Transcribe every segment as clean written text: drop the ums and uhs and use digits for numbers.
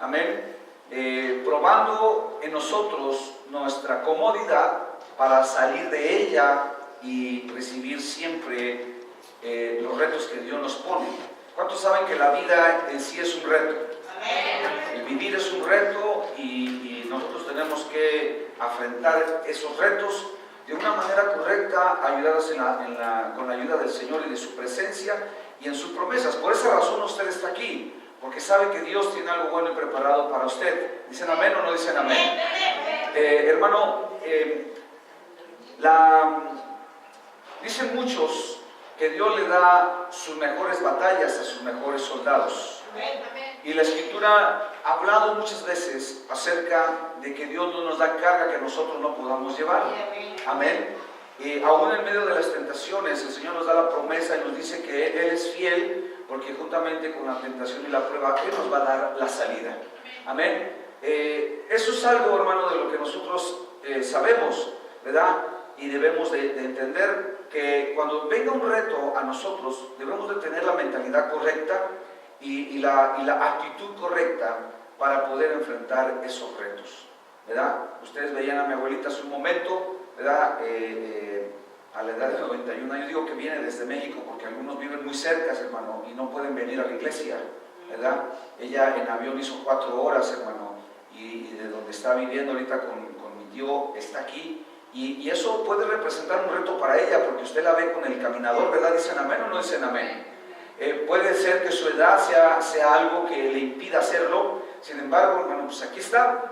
amén, probando en nosotros nuestra comodidad para salir de ella y recibir siempre los retos que Dios nos pone. ¿Cuántos saben que la vida en sí es un reto? Amén. El vivir es un reto y nosotros tenemos que afrontar esos retos de una manera correcta, ayudados con la ayuda del Señor y de su presencia y en sus promesas. Por esa razón usted está aquí, porque sabe que Dios tiene algo bueno y preparado para usted. ¿Dicen amén o no dicen amén? Hermano, dicen muchos que Dios le da sus mejores batallas a sus mejores soldados. Y la Escritura ha hablado muchas veces acerca de que Dios no nos da carga que nosotros no podamos llevar. Amén. Aún en medio de las tentaciones, el Señor nos da la promesa y nos dice que Él es fiel, porque juntamente con la tentación y la prueba, Él nos va a dar la salida. Amén. Eso es algo, hermano, de lo que nosotros sabemos, ¿verdad? Y debemos de entender que cuando venga un reto a nosotros, debemos de tener la mentalidad correcta y la actitud correcta para poder enfrentar esos retos, ¿verdad? Ustedes veían a mi abuelita hace un momento, ¿verdad? A la edad de 91 años. Digo que viene desde México porque algunos viven muy cerca, hermano, y no pueden venir a la iglesia, ¿verdad? Ella en avión hizo 4 horas, hermano, y de donde está viviendo ahorita con mi tío está aquí. Y eso puede representar un reto para ella, porque usted la ve con el caminador, ¿verdad? ¿Dicen amén o no dicen amén? Puede ser que su edad sea algo que le impida hacerlo. Sin embargo, hermano, pues aquí está,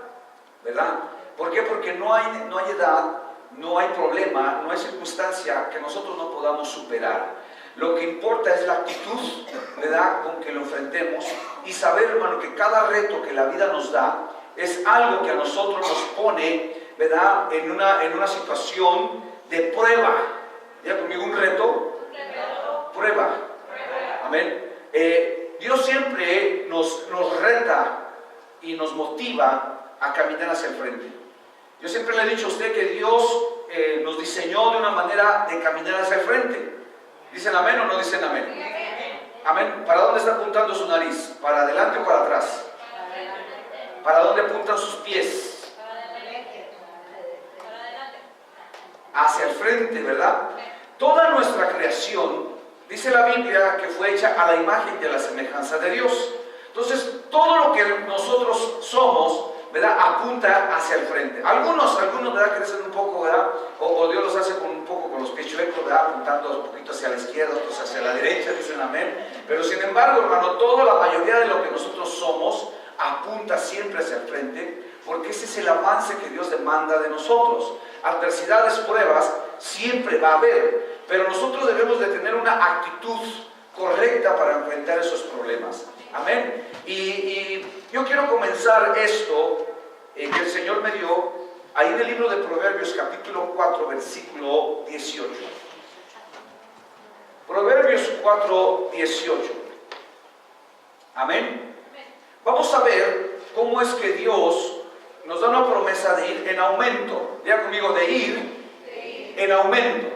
¿verdad? ¿Por qué? Porque no hay edad, no hay problema, no hay circunstancia que nosotros no podamos superar. Lo que importa es la actitud, ¿verdad?, con que lo enfrentemos y saber, hermano, que cada reto que la vida nos da es algo que a nosotros nos pone, ¿verdad?, en una situación de prueba. ¿Ya conmigo un reto? Prueba. Amén. Dios siempre nos reta y nos motiva a caminar hacia el frente. Yo siempre le he dicho a usted que Dios nos diseñó de una manera de caminar hacia el frente. ¿Dicen amén o no dicen amén? Amén. ¿Para dónde está apuntando su nariz? ¿Para adelante o para atrás? ¿Para dónde apuntan sus pies? Hacia el frente, ¿verdad? Toda nuestra creación, dice la Biblia, que fue hecha a la imagen y a la semejanza de Dios. Entonces, todo lo que nosotros somos, ¿verdad?, apunta hacia el frente. Algunos, ¿verdad?, crecen un poco, ¿verdad?, o Dios los hace un poco con los pies chuecos, ¿verdad?, apuntando un poquito hacia la izquierda, otros hacia la derecha, dicen amén. Pero sin embargo, hermano, toda la mayoría de lo que nosotros somos apunta siempre hacia el frente, porque ese es el avance que Dios demanda de nosotros. Adversidades, pruebas, siempre va a haber, pero nosotros debemos de tener una actitud correcta para enfrentar esos problemas. Amén. Y yo quiero comenzar esto que el Señor me dio ahí en el libro de Proverbios, capítulo 4, versículo 18. Proverbios 4, 18. Amén. Vamos a ver cómo es que Dios nos da una promesa de ir en aumento. Diga conmigo, de ir en aumento.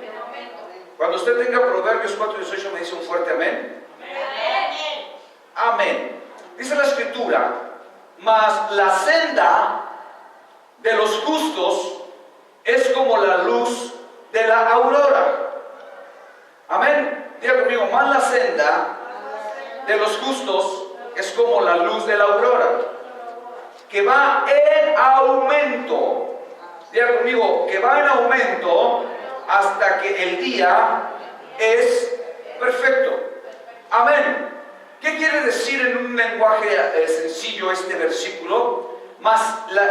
Cuando usted tenga Proverbios 4, 18, me dice un fuerte amén. Amén. Dice la Escritura: mas la senda de los justos es como la luz de la aurora. Amén. Diga conmigo, más la senda de los justos es como la luz de la aurora, que va en aumento. Diga conmigo, que va en aumento hasta que el día es perfecto. Amén. ¿Qué quiere decir en un lenguaje sencillo este versículo? Mas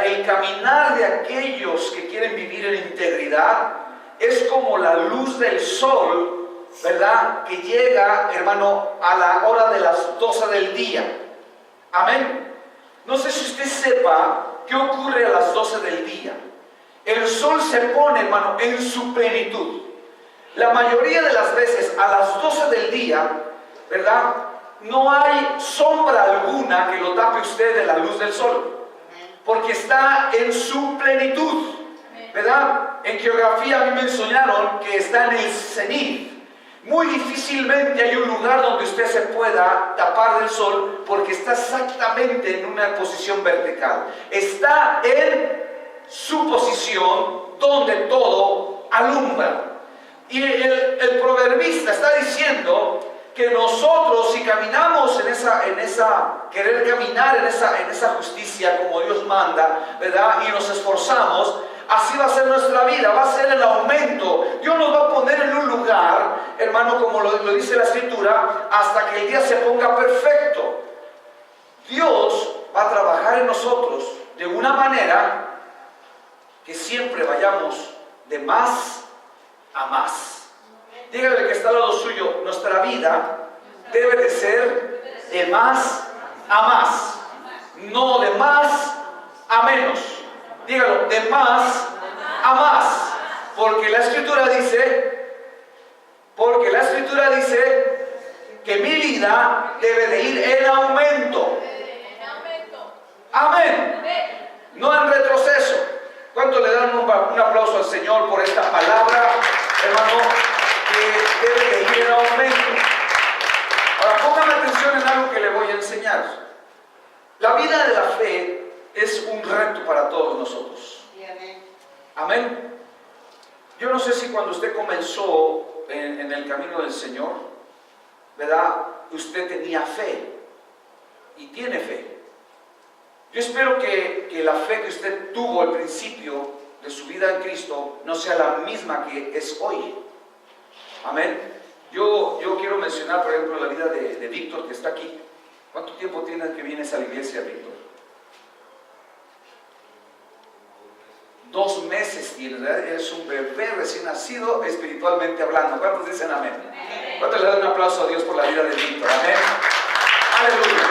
el caminar de aquellos que quieren vivir en integridad es como la luz del sol, ¿verdad?, que llega, hermano, a la hora de las 12 del día. Amén. No sé si usted sepa qué ocurre a las 12 del día. El sol se pone, hermano, en su plenitud. La mayoría de las veces a las 12 del día, ¿verdad?, no hay sombra alguna que lo tape usted de la luz del sol, porque está en su plenitud, ¿verdad? En geografía a mí me enseñaron que está en el cenit. muy difícilmente hay un lugar donde usted se pueda tapar del sol, porque está exactamente en una posición vertical. Está en su posición donde todo alumbra. Y el proverbista está diciendo que nosotros, si caminamos querer caminar en esa justicia como Dios manda, ¿verdad? Y nos esforzamos, así va a ser nuestra vida, va a ser el aumento. Dios nos va a poner en un lugar, hermano, como lo dice la Escritura, hasta que el día se ponga perfecto. Dios va a trabajar en nosotros de una manera que siempre vayamos de más a más. Dígale que está al lado suyo, nuestra vida debe de ser de más a más, no de más a menos. Dígalo, de más a más, porque la Escritura dice que mi vida debe de ir en aumento. Amén. No en retroceso. ¿Cuánto le dan un aplauso al Señor por esta palabra, hermano, que debe de ir en aumento? Ahora, póngame atención en algo que le voy a enseñar. La vida de la fe es un reto para todos nosotros. Amén. Yo no sé si cuando usted comenzó en el camino del Señor, ¿verdad? Usted tenía fe y tiene fe. Yo espero que la fe que usted tuvo al principio de su vida en Cristo no sea la misma que es hoy. Amén. Yo quiero mencionar, por ejemplo, la vida de Víctor, que está aquí. ¿Cuánto tiempo tienes que vienes a la iglesia, Víctor? 2 meses tienes, ¿verdad? Eres un bebé recién nacido, espiritualmente hablando. ¿Cuántos dicen amén? ¿Cuántos le dan un aplauso a Dios por la vida de Víctor? Amén. Aleluya.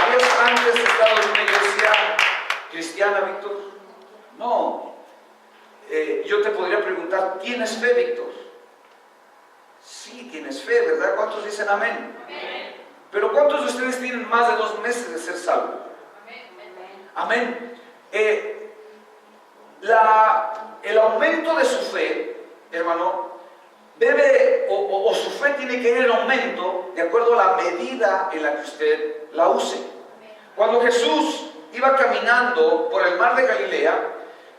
¿Habías antes estado en una iglesia cristiana, Víctor? No. Yo te podría preguntar, ¿tienes fe, Víctor? Sí, tienes fe, ¿verdad? ¿Cuántos dicen amén? Amén. Pero ¿cuántos de ustedes tienen más de 2 meses de ser salvos? Amén. El aumento de su fe, hermano, debe, o su fe tiene que ir en aumento de acuerdo a la medida en la que usted la use. Cuando Jesús iba caminando por el mar de Galilea,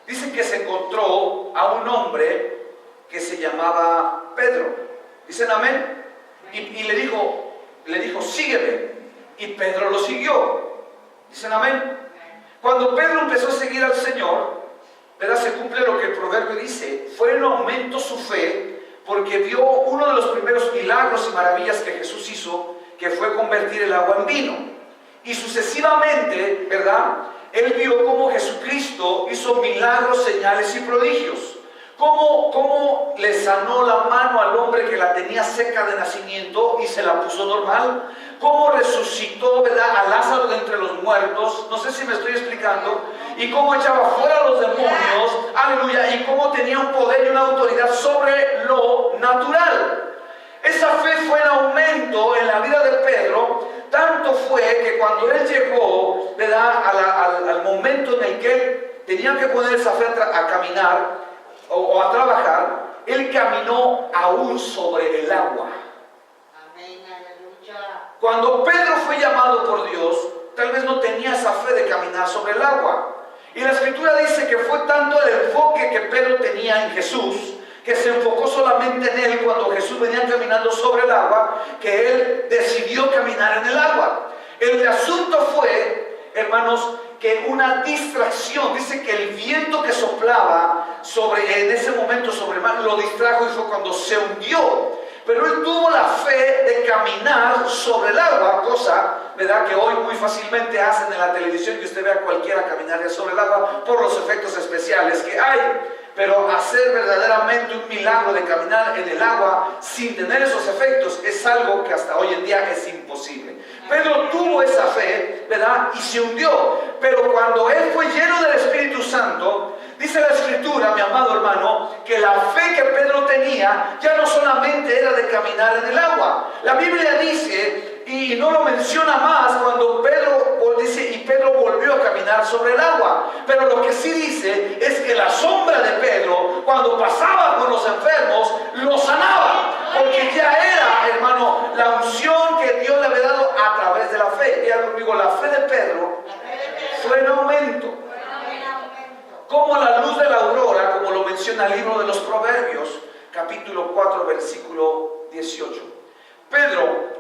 dice que se encontró a un hombre que se llamaba Pedro. ¿Dicen amén? Y le dijo, sígueme. Y Pedro lo siguió. ¿Dicen amén? Cuando Pedro empezó a seguir al Señor, ¿verdad? Se cumple lo que el proverbio dice. Fue en aumento su fe, porque vio uno de los primeros milagros y maravillas que Jesús hizo, que fue convertir el agua en vino. Y sucesivamente, ¿verdad? Él vio cómo Jesucristo hizo milagros, señales y prodigios. Cómo le sanó la mano al hombre que la tenía seca de nacimiento y se la puso normal. Cómo resucitó, ¿verdad?, a Lázaro de entre los muertos. No sé si me estoy explicando. Y cómo echaba fuera a los demonios. Aleluya. Y cómo tenía un poder y una autoridad sobre lo natural. Esa fe fue en aumento en la vida de Pedro. Tanto fue que cuando él llegó, ¿verdad?, al momento en el que él tenía que poner esa fe a caminar o a trabajar, él caminó aún sobre el agua. Amén, aleluya. Cuando Pedro fue llamado por Dios, tal vez no tenía esa fe de caminar sobre el agua. Y la Escritura dice que fue tanto el enfoque que Pedro tenía en Jesús, que se enfocó solamente en él cuando Jesús venía caminando sobre el agua, que él decidió caminar en el agua. El asunto fue, hermanos, que una distracción, dice que el viento que soplaba en ese momento sobre el mar lo distrajo y fue cuando se hundió. Pero él tuvo la fe de caminar sobre el agua, cosa, ¿verdad?, que hoy muy fácilmente hacen en la televisión, que usted vea a cualquiera caminar sobre el agua por los efectos especiales que hay. Pero hacer verdaderamente un milagro de caminar en el agua sin tener esos efectos es algo que hasta hoy en día es imposible. Pedro tuvo esa fe, ¿verdad?, y se hundió. Pero cuando él fue lleno del Espíritu Santo, dice la Escritura, mi amado hermano, que la fe que Pedro tenía ya no solamente era de caminar en el agua. La Biblia dice, y no lo menciona más, cuando Pedro dice, y Pedro volvió a caminar sobre el agua. Pero lo que sí dice es que la sombra de Pedro, cuando pasaba con los enfermos, los sanaba. porque ya era, hermano, la unción que Dios le había dado a través de la fe. Diga conmigo, la fe de Pedro fue en aumento. Como la luz de la aurora, como lo menciona el libro de los Proverbios, capítulo 4, versículo 18. Pedro,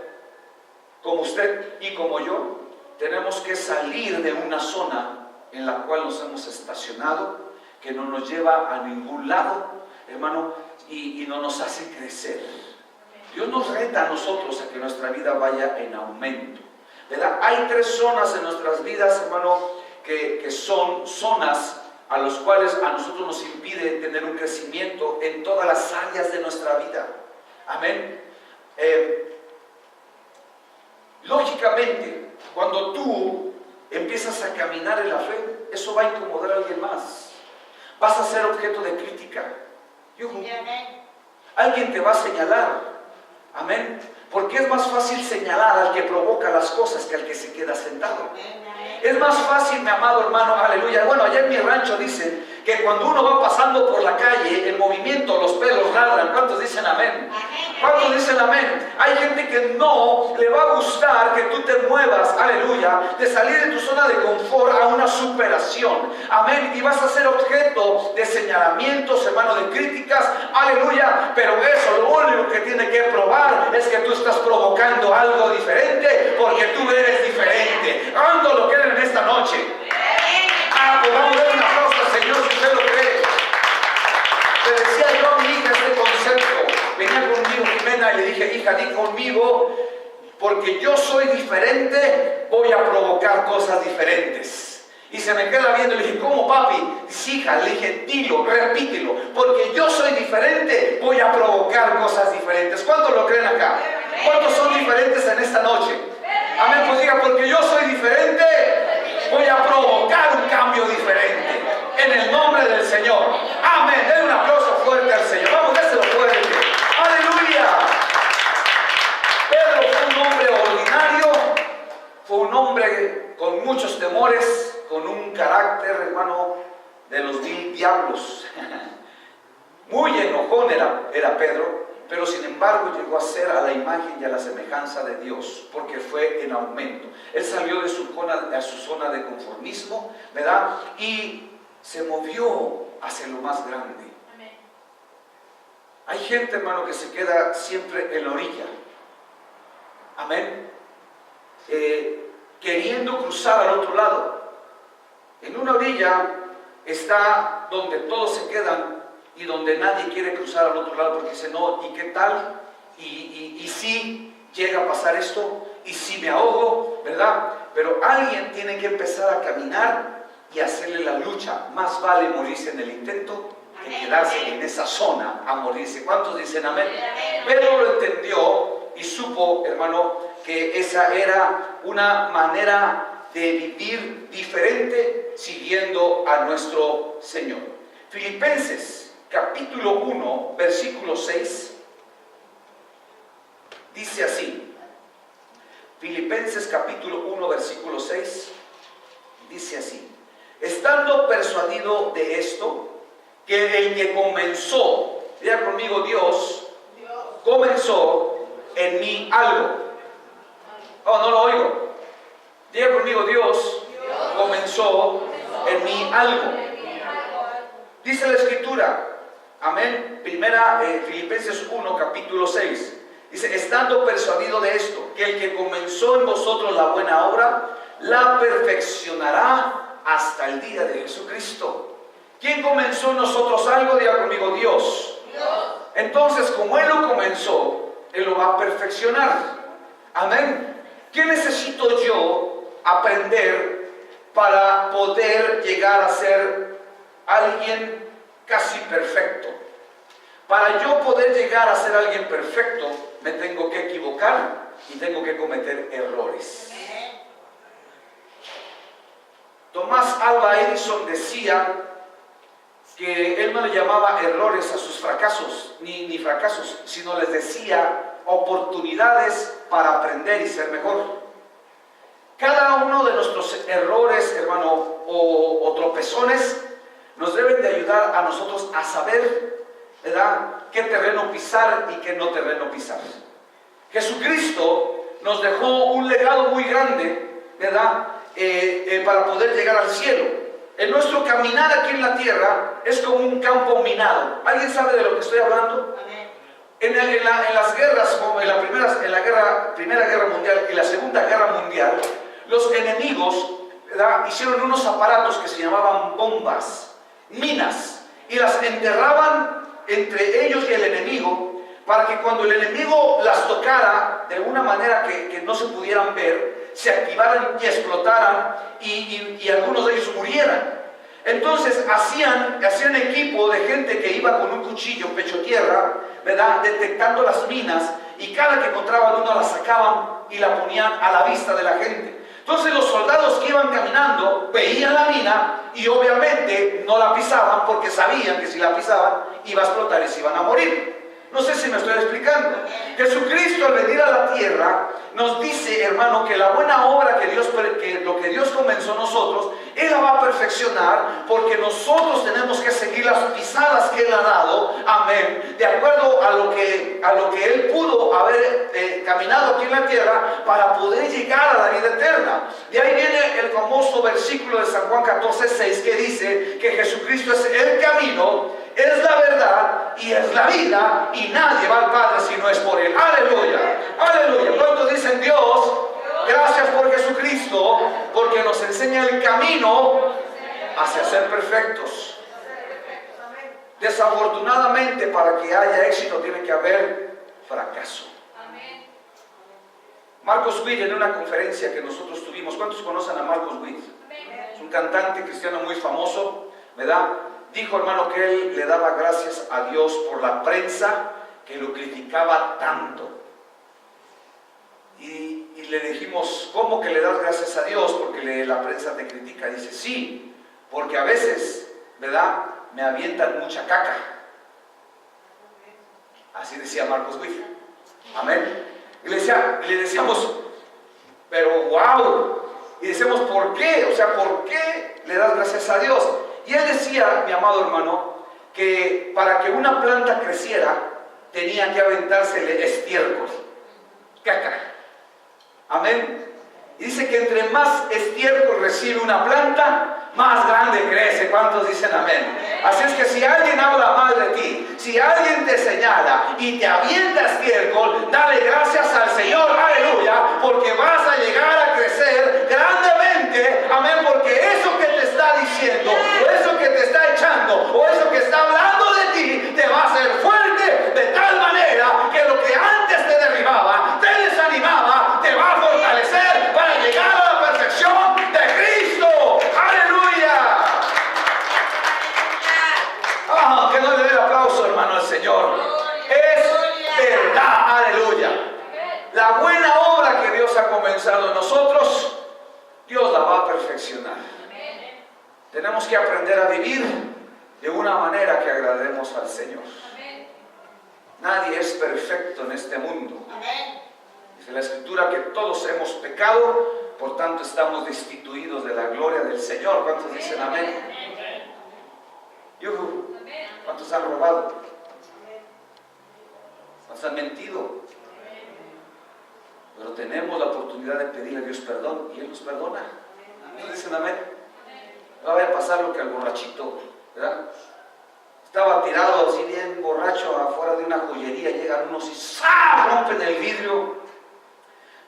como usted y como yo, tenemos que salir de una zona en la cual nos hemos estacionado, que no nos lleva a ningún lado, hermano, y no nos hace crecer. Dios nos reta a nosotros a que nuestra vida vaya en aumento, ¿verdad? Hay 3 zonas en nuestras vidas, hermano, que son zonas a los cuales a nosotros nos impide tener un crecimiento en todas las áreas de nuestra vida. Amén. Lógicamente, cuando tú empiezas a caminar en la fe, eso va a incomodar a alguien más. Vas a ser objeto de crítica. Alguien te va a señalar. Amén. Porque es más fácil señalar al que provoca las cosas que al que se queda sentado. Es más fácil, mi amado hermano, aleluya. Bueno, allá en mi rancho dicen que cuando uno va pasando por la calle, el movimiento, los pelos ladran. ¿Cuántos dicen amén? ¿Cuántos dicen amén? Hay gente que no le va a gustar que tú te muevas, aleluya, de salir de tu zona de confort a una superación. Amén. Y vas a ser objeto de señalamientos, hermano, de críticas, aleluya. Pero eso, lo único que tiene que probar es que tú estás provocando algo diferente, porque tú eres diferente. ¿Cuántos lo creen en esta noche? Pues vamos a dar un aplauso al Señor si usted lo cree. Le decía yo a mi hija este concepto. Venía conmigo Jimena y le dije, hija, di conmigo, porque yo soy diferente, voy a provocar cosas diferentes. Y se me queda viendo y le dije, ¿cómo, papi? Dice, hija, le dije, dilo, repítelo, porque yo soy diferente, voy a provocar cosas diferentes. ¿Cuántos lo creen acá? ¿Cuántos son diferentes en esta noche? Amén, pues diga, porque yo soy diferente, voy a provocar un cambio diferente. En el nombre del Señor. Amén. Den un aplauso fuerte al Señor. Vamos, déselo fuerte. Aleluya. Pedro fue un hombre ordinario, fue un hombre con muchos temores, con un carácter, hermano, de los 1000 diablos. Muy enojón era Pedro, pero sin embargo llegó a ser a la imagen y a la semejanza de Dios, porque fue en aumento. Él salió de su zona de conformismo, ¿verdad? Y se movió hacia lo más grande. Amén. Hay gente, hermano, que se queda siempre en la orilla. Amén. Queriendo cruzar al otro lado. En una orilla está donde todos se quedan y donde nadie quiere cruzar al otro lado porque dice, no, ¿y qué tal? ¿Y si llega a pasar esto? ¿Y si me ahogo? ¿Verdad? Pero alguien tiene que empezar a caminar y hacerle la lucha. Más vale morirse en el intento que quedarse en esa zona a morirse. ¿Cuántos dicen amén? Pedro lo entendió y supo, hermano, que esa era una manera de vivir diferente siguiendo a nuestro Señor. Filipenses capítulo 1, versículo 6 dice así. Filipenses capítulo 1, versículo 6 dice así. Estando persuadido de esto, que el que comenzó, diga conmigo, Dios comenzó en mí algo. Oh, no lo oigo. Diga conmigo, Dios comenzó en mí algo. Dice la Escritura, amén, Filipenses 1, capítulo 6. Dice, estando persuadido de esto, que el que comenzó en vosotros la buena obra, la perfeccionará hasta el día de Jesucristo. ¿Quién comenzó en nosotros algo? Diga conmigo, Dios. Entonces, como Él lo comenzó, Él lo va a perfeccionar. Amén. ¿Qué necesito yo aprender para poder llegar a ser alguien casi perfecto? Para yo poder llegar a ser alguien perfecto, me tengo que equivocar y tengo que cometer errores. Tomás Alva Edison decía que él no le llamaba errores a sus fracasos, ni fracasos, sino les decía oportunidades para aprender y ser mejor. Cada uno de nuestros errores, hermano, o tropezones, nos deben de ayudar a nosotros a saber, ¿verdad?, qué terreno pisar y qué no terreno pisar. Jesucristo nos dejó un legado muy grande, ¿verdad? Para poder llegar al cielo. En nuestro caminar aquí en la tierra es como un campo minado. ¿Alguien sabe de lo que estoy hablando? En las guerras, como en la Primera Guerra Mundial y la Segunda Guerra Mundial, los enemigos, ¿verdad?, hicieron unos aparatos que se llamaban bombas, minas, y las enterraban entre ellos y el enemigo, para que cuando el enemigo las tocara de una manera que no se pudieran ver, se activaran y explotaran y algunos de ellos murieran. Entonces hacían equipo de gente que iba con un cuchillo pecho tierra, ¿verdad?, detectando las minas, y cada que encontraban una la sacaban y la ponían a la vista de la gente. Entonces los soldados que iban caminando veían la mina y obviamente no la pisaban, porque sabían que si la pisaban iba a explotar y se iban a morir. No sé si me estoy explicando. Jesucristo, al venir a la tierra, nos dice, hermano, que la buena obra que lo que Dios comenzó en nosotros, Él la va a perfeccionar, porque nosotros tenemos que seguir las pisadas que Él ha dado, amén, de acuerdo a lo que Él pudo haber caminado aquí en la tierra para poder llegar a la vida eterna. De ahí viene el famoso versículo de San Juan 14:6, que dice que Jesucristo es el camino, es la verdad y es la vida, y nadie va al Padre si no es por Él. Aleluya, aleluya. ¿Cuántos dicen Dios? Gracias por Jesucristo, porque nos enseña el camino hacia ser perfectos. Desafortunadamente, para que haya éxito tiene que haber fracaso. Marcos Witt, en una conferencia que nosotros tuvimos, ¿cuántos conocen a Marcos Witt? Es un cantante cristiano muy famoso, ¿verdad? Dijo, hermano, que él le daba gracias a Dios por la prensa que lo criticaba tanto. Y le dijimos, ¿cómo que le das gracias a Dios porque la prensa te critica? Dice, sí, porque a veces, ¿verdad?, me avientan mucha caca. Así decía Marcos Witt. Amén. Y le decíamos, pero wow. Y decíamos, ¿por qué? O sea, ¿por qué le das gracias a Dios? Y él decía, mi amado hermano, que para que una planta creciera tenía que aventársele estiércol, caca. Amén. Y dice que entre más estiércol recibe una planta, más grande crece. ¿Cuántos dicen amén? Así es que si alguien habla mal de ti, si alguien te señala y te avienta estiércol, dale gracias al Señor, aleluya, porque vas a llegar a crecer grandemente, amén, porque eso que te está diciendo, o eso que te está echando, o eso que está hablando de ti, te va a hacer fuerte de tal manera que lo que antes te derribaba, te desanimaba, te va a fortalecer para llegar a la perfección de Cristo. ¡Aleluya! Ah, que no le dé el aplauso, hermano, al Señor. Es verdad, aleluya. La buena obra que Dios ha comenzado en nosotros, Dios la va a perfeccionar. Tenemos que aprender a vivir de una manera que agrademos al Señor. Nadie es perfecto en este mundo. Dice la Escritura que todos hemos pecado, por tanto estamos destituidos de la gloria del Señor. ¿Cuántos dicen amén? Yuhu. ¿Cuántos han robado? ¿Cuántos han mentido? Pero tenemos la oportunidad de pedirle a Dios perdón y Él nos perdona. ¿Cuántos dicen amén? No vaya a pasar lo que al borrachito, ¿verdad? Estaba tirado así bien borracho afuera de una joyería, llegan unos y ¡zah!, rompen el vidrio,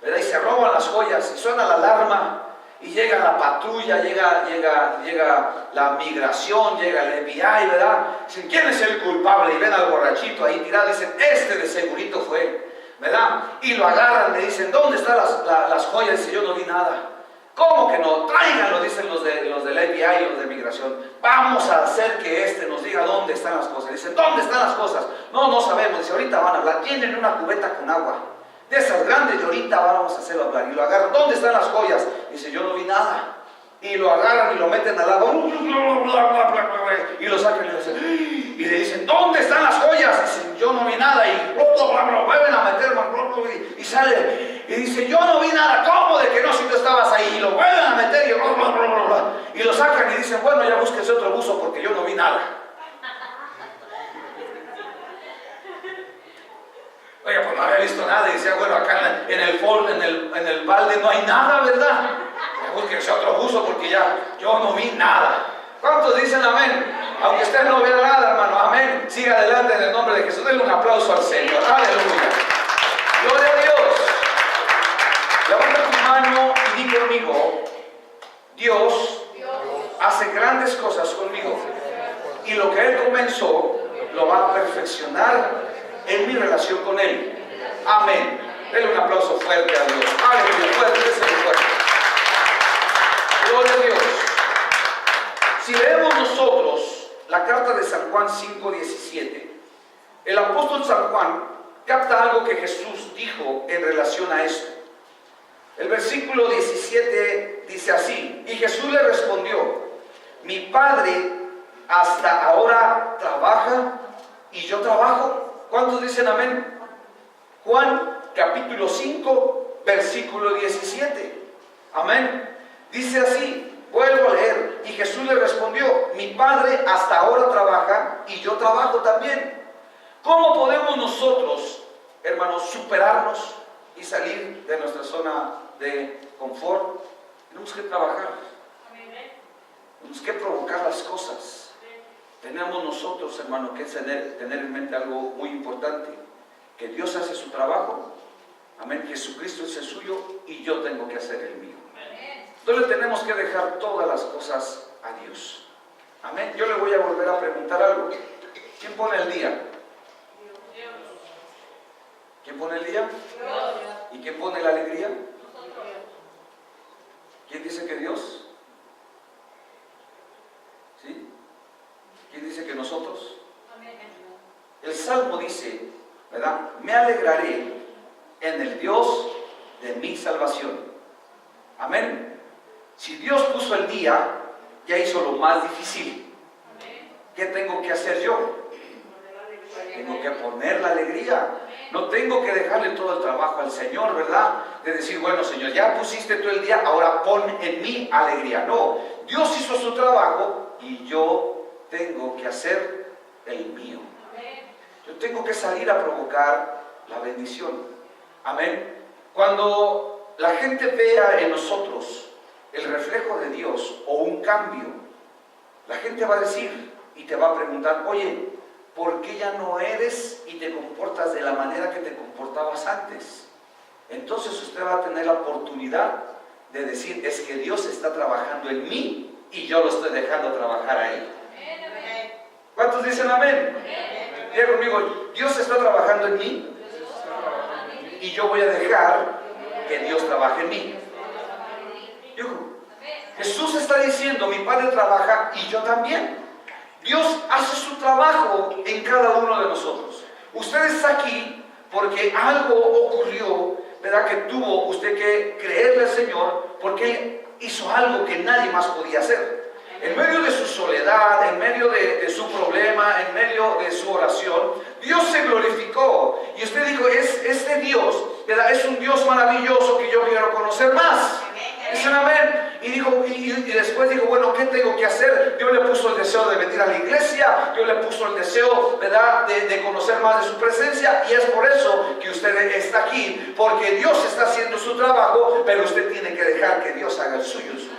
¿verdad?, y se roban las joyas, y suena la alarma, y llega la patrulla, llega la migración, llega el FBI, ¿verdad? Dicen, ¿quién es el culpable? Y ven al borrachito ahí tirado, dicen, este de segurito fue, ¿verdad? Y lo agarran, le dicen, ¿dónde están las joyas? Dice, yo no vi nada. ¿Cómo que no? Tráiganlo, dicen los del FBI y los de migración. Vamos a hacer que este nos diga dónde están las cosas. Dicen, ¿dónde están las cosas? No sabemos. Dice, ahorita van a hablar. Tienen una cubeta con agua, de esas grandes, y ahorita vamos a hacerlo hablar. Y lo agarran, ¿dónde están las joyas? Dice, yo no vi nada. Y lo agarran y lo meten al agua, y lo sacan y le dicen, ¿dónde están las joyas? Dicen, yo no vi nada. Y lo vuelven a meter y sale y dice, yo no vi nada. ¿Cómo de que no, si tú estabas ahí? Y lo vuelven a meter y lo sacan y dicen, bueno, ya búsquese otro buzo porque yo no vi nada. Oye, pues no había visto nada y decía, bueno, acá en el balde no hay nada, ¿verdad? Búsquense otro buzo porque ya yo no vi nada. ¿Cuántos dicen amén? Aunque usted no vea nada, hermano, amén. Siga adelante en el nombre de Jesús. Denle un aplauso al Señor. Aleluya. Gloria a Dios. Levanta tu mano y di conmigo, Dios hace grandes cosas conmigo. Y lo que Él comenzó, lo va a perfeccionar en mi relación con Él. Amén. Denle un aplauso fuerte a Dios. Aleluya. Fuerte, déselo fuerte. Gloria a Dios. Si leemos nosotros la carta de San Juan 5:17, el apóstol San Juan capta algo que Jesús dijo en relación a esto. El versículo 17 dice así: y Jesús le respondió, mi Padre hasta ahora trabaja y yo trabajo. ¿Cuántos dicen amén? Juan capítulo 5 versículo 17. Amén. Dice así, vuelvo a leer, y Jesús le respondió, mi Padre hasta ahora trabaja y yo trabajo también. ¿Cómo podemos nosotros, hermanos, superarnos y salir de nuestra zona de confort? Tenemos que trabajar. Tenemos que provocar las cosas. Tenemos nosotros, hermano, que tener en mente algo muy importante, que Dios hace su trabajo, amén, Jesucristo es el suyo y yo tengo que hacer el mío. Entonces tenemos que dejar todas las cosas a Dios. Amén. Yo le voy a volver a preguntar algo. ¿Quién pone el día? ¿Quién pone el día? ¿Y quién pone la alegría? ¿Quién dice que Dios? ¿Sí? ¿Quién dice que nosotros? El Salmo dice, ¿verdad? Me alegraré en el Dios de mi salvación. Amén. Si Dios puso el día, ya hizo lo más difícil. ¿Qué tengo que hacer yo? Tengo que poner la alegría. No tengo que dejarle todo el trabajo al Señor, ¿verdad? De decir, bueno, Señor, ya pusiste tú el día, ahora pon en mí alegría. No, Dios hizo su trabajo y yo tengo que hacer el mío. Yo tengo que salir a provocar la bendición. Amén. Cuando la gente vea en nosotros el reflejo de Dios o un cambio, la gente va a decir y te va a preguntar, oye, ¿por qué ya no eres y te comportas de la manera que te comportabas antes? Entonces usted va a tener la oportunidad de decir, es que Dios está trabajando en mí y yo lo estoy dejando trabajar a Él. ¿Cuántos dicen amén? Diga conmigo, Dios está trabajando en mí y yo voy a dejar que Dios trabaje en mí. Jesús está diciendo, mi Padre trabaja y yo también. Dios hace su trabajo en cada uno de nosotros. Usted está aquí porque algo ocurrió, ¿verdad? Que tuvo usted que creerle al Señor porque Él hizo algo que nadie más podía hacer. En medio de su soledad, en medio de su problema, en medio de su oración, Dios se glorificó. Y usted dijo, este Dios, ¿verdad? Es un Dios maravilloso que yo quiero conocer más. Dicen amén. Y después dijo, bueno, ¿qué tengo que hacer? Dios le puso el deseo de venir a la iglesia, Dios le puso el deseo, ¿verdad?, de conocer más de su presencia, y es por eso que usted está aquí, porque Dios está haciendo su trabajo, pero usted tiene que dejar que Dios haga el suyo en su vida.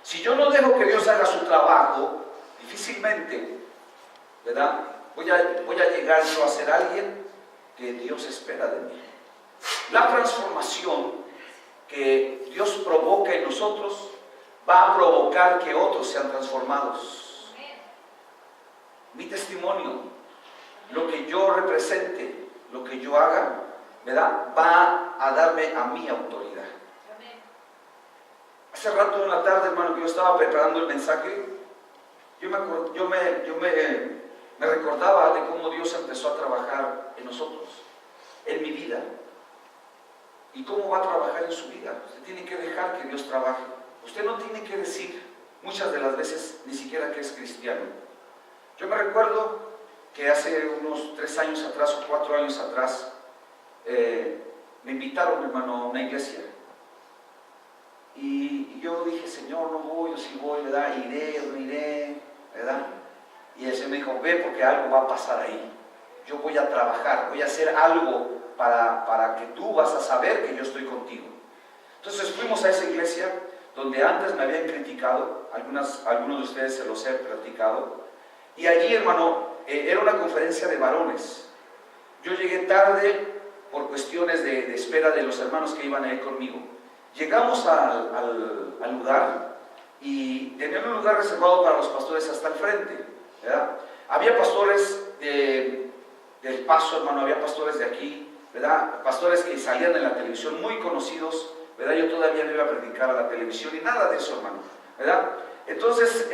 Si yo no dejo que Dios haga su trabajo, difícilmente, ¿verdad?, voy a llegar yo a ser alguien que Dios espera de mí. La transformación que Dios provoca en nosotros va a provocar que otros sean transformados. Mi testimonio, lo que yo represente, lo que yo haga, ¿verdad?, va a darme a mí autoridad. Hace rato en la tarde, hermano, que yo estaba preparando el mensaje, yo me recordaba de cómo Dios empezó a trabajar en nosotros, en mi vida. ¿Y cómo va a trabajar en su vida? Usted tiene que dejar que Dios trabaje. Usted no tiene que decir muchas de las veces ni siquiera que es cristiano. Yo me recuerdo que hace unos 3 años atrás o 4 años atrás me invitaron, hermano, a una iglesia. Y yo dije, Señor, no voy, o si voy, ¿verdad? Iré o no iré, ¿verdad? Y el Señor me dijo, ve porque algo va a pasar ahí. Yo voy a trabajar, voy a hacer algo para que tú vas a saber que yo estoy contigo. Entonces fuimos a esa iglesia donde antes me habían criticado, algunos de ustedes se los he platicado, y allí, hermano, era una conferencia de varones. Yo llegué tarde por cuestiones de espera de los hermanos que iban a ir conmigo. Llegamos al lugar y tenían un lugar reservado para los pastores hasta el frente, ¿verdad? Había pastores del Paso, hermano, había pastores de aquí, ¿verdad? Pastores que salían en la televisión, muy conocidos, ¿verdad? Yo todavía no iba a predicar a la televisión y nada de eso, hermano, ¿verdad? Entonces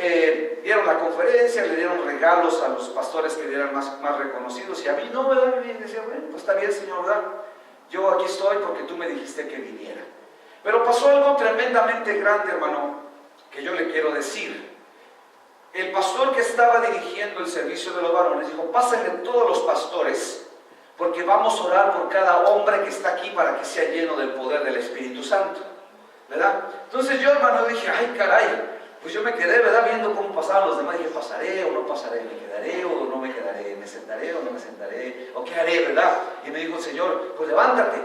dieron la conferencia, le dieron regalos a los pastores que eran más reconocidos, y a mí no, ¿verdad? Y decía, bueno, pues está bien, Señor, ¿verdad? Yo aquí estoy porque tú me dijiste que viniera. Pero pasó algo tremendamente grande, hermano, que yo le quiero decir. El pastor que estaba dirigiendo el servicio de los varones dijo, pásenle todos los pastores, porque vamos a orar por cada hombre que está aquí para que sea lleno del poder del Espíritu Santo, ¿verdad? Entonces yo, hermano, dije, ay, caray, pues yo me quedé, ¿verdad? Viendo cómo pasaban los demás. Dije, ¿pasaré o no pasaré? ¿Me quedaré o no me quedaré? ¿Me sentaré o no me sentaré? ¿O qué haré, verdad? Y me dijo el Señor, pues levántate.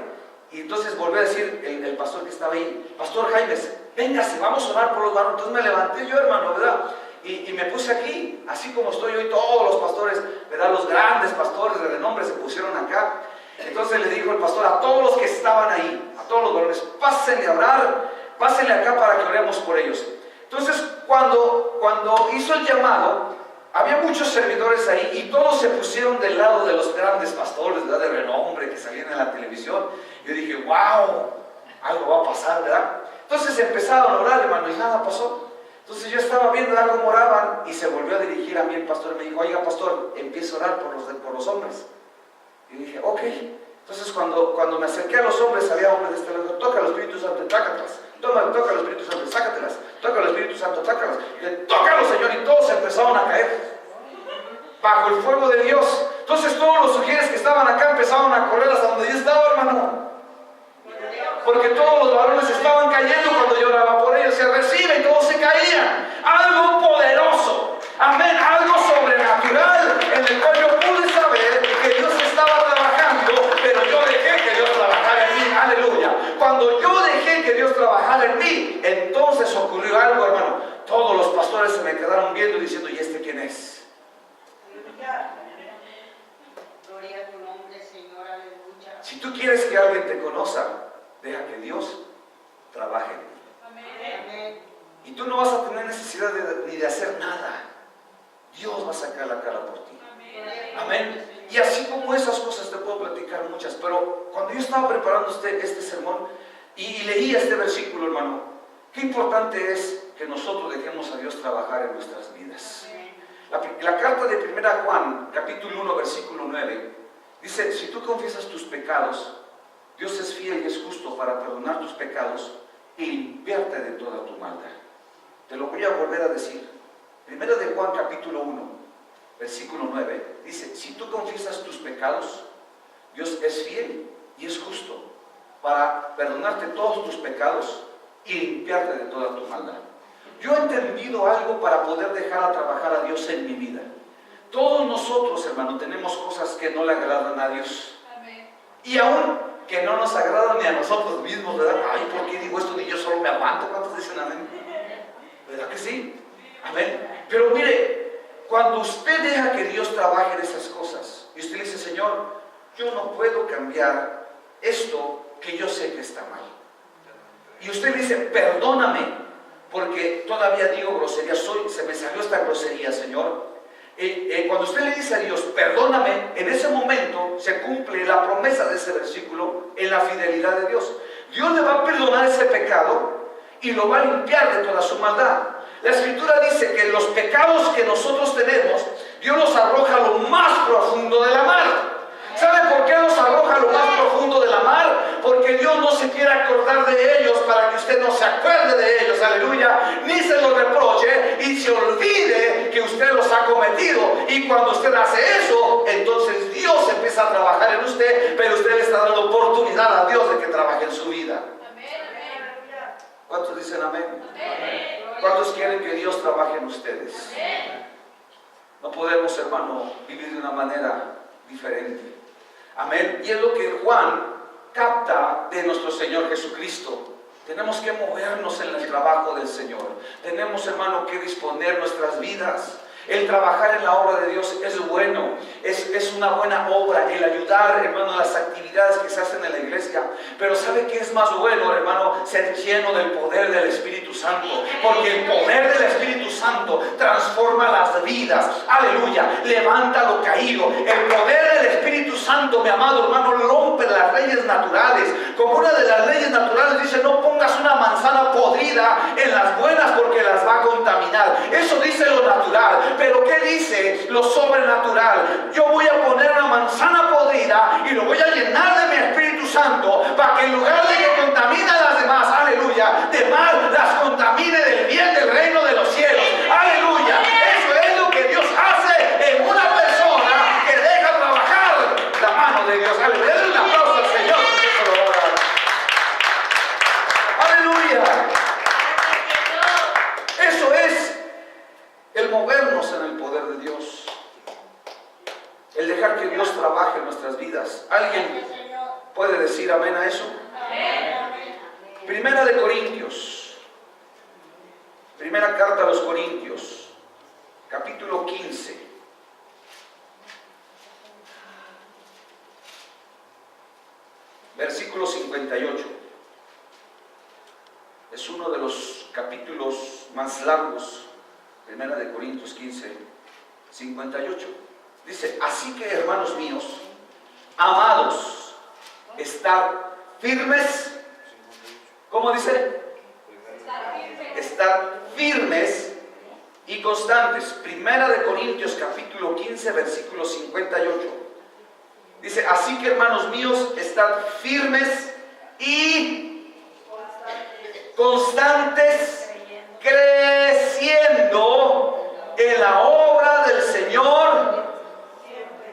Y entonces volvió a decir el pastor que estaba ahí, Pastor Jaime, véngase, vamos a orar por los varones. Entonces me levanté yo, hermano, ¿verdad? Y me puse aquí, así como estoy hoy, todos los pastores, ¿verdad? Los grandes pastores de renombre se pusieron acá. Entonces le dijo el pastor a todos los que estaban ahí, a todos los varones, pásenle a orar, pásenle acá para que oremos por ellos. Entonces, cuando hizo el llamado, había muchos servidores ahí y todos se pusieron del lado de los grandes pastores, ¿verdad? De renombre que salían en la televisión. Yo dije, wow, algo va a pasar, ¿verdad? Entonces empezaron a orar, hermano, y nada pasó. Entonces yo estaba viendo, ¿verdad?, cómo oraban, y se volvió a dirigir a mí el pastor y me dijo, oiga, pastor, empieza a orar por los hombres. Y dije, ok. Entonces cuando me acerqué a los hombres, había hombres de este lado, toca al Espíritu Santo, tácatelas. Toca al Espíritu Santo, sácatelas. Toca al Espíritu Santo, sácatelas. Y le tócalo, Señor, y todos empezaron a caer bajo el fuego de Dios. Entonces todos los sugieres que estaban acá empezaron a correr hasta donde yo estaba, hermano. Porque todos los varones estaban cayendo cuando yo oraba por ellos. Se recibe y todos se caían. Algo poderoso, amén, algo sobrenatural, en el cual yo pude saber que Dios estaba trabajando, pero yo dejé que Dios trabajara en mí. Aleluya. Cuando yo dejé que Dios trabajara en mí, entonces ocurrió algo, hermano. Todos los pastores se me quedaron viendo y diciendo, ¿y este quién es? Gloria a tu nombre, Señor, aleluya. Si tú quieres que alguien te conozca, deja que Dios trabaje en ti. Amén. Y tú no vas a tener necesidad ni de hacer nada. Dios va a sacar la cara por ti. Amén. Y así como esas cosas te puedo platicar muchas, pero cuando yo estaba preparando este sermón y leía este versículo, hermano, qué importante es que nosotros dejemos a Dios trabajar en nuestras vidas. La carta de 1 Juan, capítulo 1, versículo 9, dice, si tú confiesas tus pecados, Dios es fiel y es justo para perdonar tus pecados y limpiarte de toda tu maldad. Te lo voy a volver a decir. 1 de Juan, capítulo 1, versículo 9, dice, si tú confiesas tus pecados, Dios es fiel y es justo para perdonarte todos tus pecados y limpiarte de toda tu maldad. Yo he entendido algo para poder dejar a trabajar a Dios en mi vida. Todos nosotros, hermano, tenemos cosas que no le agradan a Dios. Amén. Y aún que no nos agradan ni a nosotros mismos, ¿verdad? Ay, ¿por qué digo esto? Ni yo solo me aguanto. ¿Cuántos dicen amén? ¿Verdad que sí? Amén. Pero mire, cuando usted deja que Dios trabaje en esas cosas y usted le dice, Señor, yo no puedo cambiar esto que yo sé que está mal. Y usted le dice, perdóname, porque todavía digo grosería, se me salió esta grosería, Señor. Cuando usted le dice a Dios, perdóname, en ese momento se cumple la promesa de ese versículo en la fidelidad de Dios. Dios le va a perdonar ese pecado y lo va a limpiar de toda su maldad. La Escritura dice que los pecados que nosotros tenemos, Dios los arroja a lo más profundo de la mar. ¿Sabe por qué los arroja a lo más profundo de la mar? Porque Dios no se quiere acordar de ellos para que usted no se acuerde de ellos, aleluya, ni se los reproche y se olvide que usted los ha cometido. Y cuando usted hace eso, entonces Dios empieza a trabajar en usted, pero usted le está dando oportunidad a Dios de que trabaje en su vida. ¿Cuántos dicen amén? ¿Cuántos quieren que Dios trabaje en ustedes? No podemos, hermano, vivir de una manera diferente. Amén. Y es lo que Juan capta de nuestro Señor Jesucristo. Tenemos que movernos en el trabajo del Señor. Tenemos, hermano, que disponer nuestras vidas. El trabajar en la obra de Dios es bueno, es una buena obra, el ayudar, hermano, a las actividades que se hacen en la iglesia. Pero ¿sabe qué es más bueno, hermano? Ser lleno del poder del Espíritu Santo. Porque el poder del Espíritu Santo transforma las vidas. Aleluya, levanta lo caído. El poder del Espíritu Santo, mi amado hermano, rompe las leyes naturales. Como una de las leyes naturales dice, no pongas una manzana podrida en las buenas porque las va a contaminar. Eso dice lo natural. Pero ¿qué dice lo sobrenatural? Yo voy a poner una manzana podrida y lo voy a llenar de mi Espíritu Santo para que en lugar de que contamine a las demás, aleluya, de mal las contamine del bien del reino de los cielos. Aleluya. Eso es lo que Dios hace en una persona que deja trabajar la mano de Dios. Aleluya. Denle un aplauso al Señor. Aleluya. Eso es el movernos en el poder de Dios, el dejar que Dios trabaje en nuestras vidas. ¿Alguien puede decir amén a eso? Primera de Corintios, primera carta a los Corintios, capítulo 15. Versículo 58. Es uno de los capítulos más largos. Primera de Corintios 15, 58. Dice, así que, hermanos míos, amados, estad firmes. ¿Cómo dice? Estad firmes y constantes. Primera de Corintios capítulo 15, versículo 58. Dice, así que, hermanos míos, estad firmes y constantes, creciendo en la obra del Señor,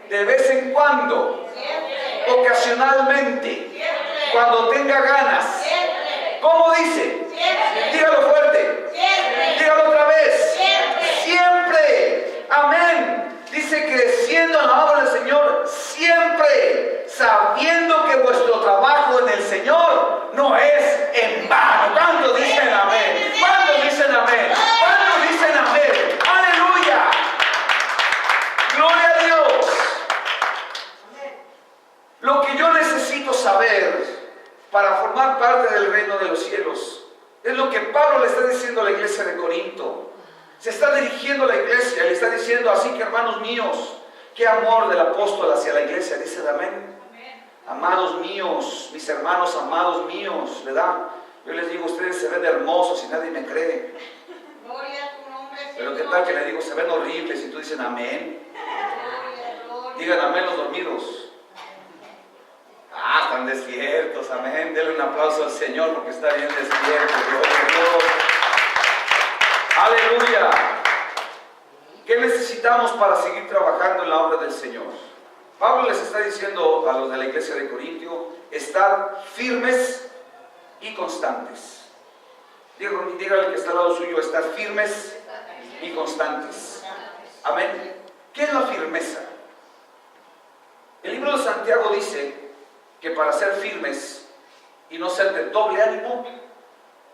de vez en cuando, ocasionalmente, cuando tenga ganas. ¿Cómo dice? Dígalo fuerte, dígalo otra vez. Siempre. Amén. Dice, creciendo en la obra del Señor siempre, sabiendo que vuestro trabajo en el Señor no es en vano. ¿Cuántos dicen amén? ¿Cuántos dicen amén? ¿Cuántos dicen amén? ¡Aleluya! ¡Gloria a Dios! Lo que yo necesito saber para formar parte del reino de los cielos es lo que Pablo le está diciendo a la iglesia de Corinto. Se está dirigiendo a la iglesia, le está diciendo, así que, hermanos míos, qué amor del apóstol hacia la iglesia, dice amén. Amados míos, mis hermanos amados míos, ¿verdad? Yo les digo, ustedes se ven hermosos y nadie me cree. Gloria a tu nombre, Señor. Pero qué tal que le digo, se ven horribles y tú dicen amén. Digan amén los dormidos. Ah, están despiertos, amén. Denle un aplauso al Señor porque está bien despierto. Gloria a Dios. Aleluya. ¿Qué necesitamos para seguir trabajando en la obra del Señor? Pablo les está diciendo a los de la iglesia de Corintio, estar firmes y constantes. Dígale que está al lado suyo, estar firmes y constantes. Amén. ¿Qué es la firmeza? El libro de Santiago dice que para ser firmes y no ser de doble ánimo,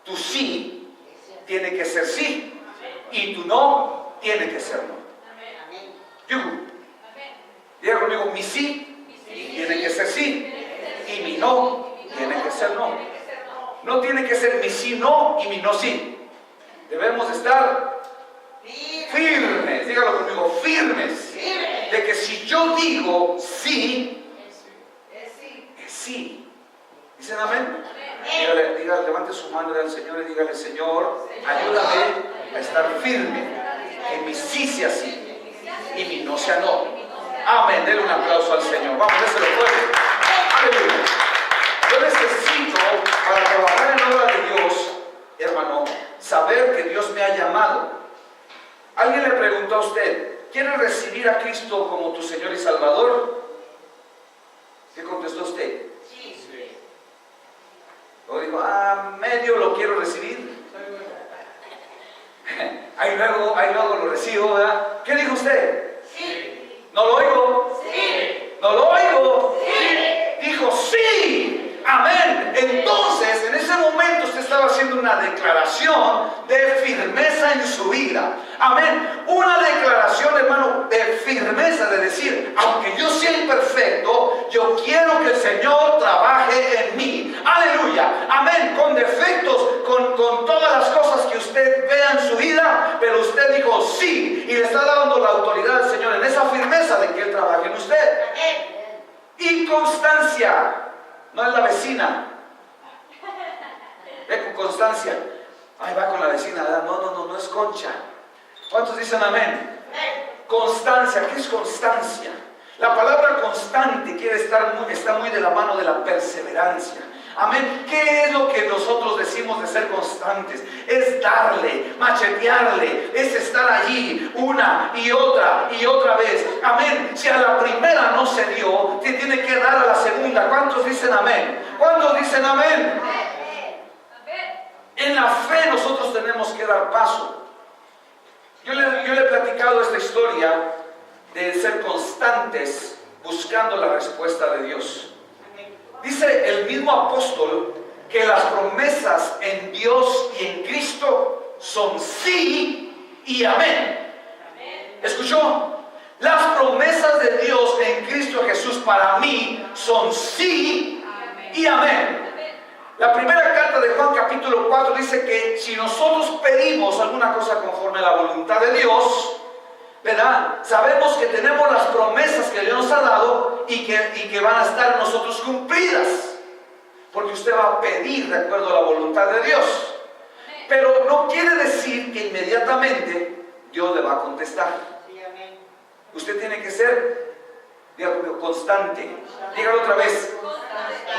tu sí tiene que ser sí y tu no tiene que ser no. Diga conmigo, mi sí tiene que ser sí y mi no tiene que ser no. No tiene que ser mi sí no y mi no sí. Debemos estar firmes, dígalo conmigo, firmes, de que si yo digo sí, es sí. ¿Dicen amén? Dígale, levante su mano al Señor y dígale, Señor, ayúdame a estar firme, que mi sí sea sí y mi no sea no. Amén, denle un aplauso al Señor. Vamos, déselo fuerte. Aleluya. Yo necesito, para trabajar en la obra de Dios, hermano, saber que Dios me ha llamado. Alguien le preguntó a usted, ¿quieres recibir a Cristo como tu Señor y Salvador? ¿Qué contestó usted? Sí. O dijo, medio lo quiero recibir. Ahí luego lo recibo, ¿verdad? ¿Qué dijo usted? ¿No lo oigo? Sí. ¿No lo oigo? Sí. Dijo sí. Amén. Entonces, en ese momento usted estaba haciendo una declaración de firmeza en su vida. Amén. Una declaración, hermano, de firmeza, de decir, aunque yo sea imperfecto, yo quiero que el Señor trabaje en mí. Aleluya. Amén. Con defectos, con todas las cosas que usted vea en su vida, pero usted dijo sí, y le está dando la autoridad al Señor en esa firmeza de que Él trabaje en usted. Y constancia. No es la vecina. Ve con Constancia. Ay, va con la vecina. No es Concha. ¿Cuántos dicen amén? Constancia. ¿Qué es constancia? La palabra constante está muy de la mano de la perseverancia. Amén. ¿Qué es lo que nosotros decimos de ser constantes? Es darle, machetearle, es estar allí una y otra vez. Amén. Si a la primera no se dio, te tiene que dar a la segunda. ¿Cuántos dicen amén? ¿Cuántos dicen amén? En la fe nosotros tenemos que dar paso. Yo le he platicado esta historia de ser constantes buscando la respuesta de Dios. Dice el mismo apóstol que las promesas en Dios y en Cristo son sí y amén. ¿Escuchó? Las promesas de Dios en Cristo Jesús para mí son sí y amén. La primera carta de Juan capítulo 4 dice que si nosotros pedimos alguna cosa conforme a la voluntad de Dios, ¿verdad? Sabemos que tenemos las promesas que Dios nos ha dado y que van a estar en nosotros cumplidas, porque usted va a pedir de acuerdo a la voluntad de Dios. Pero no quiere decir que inmediatamente Dios le va a contestar. Usted tiene que ser, dígalo, constante. Dígalo otra vez,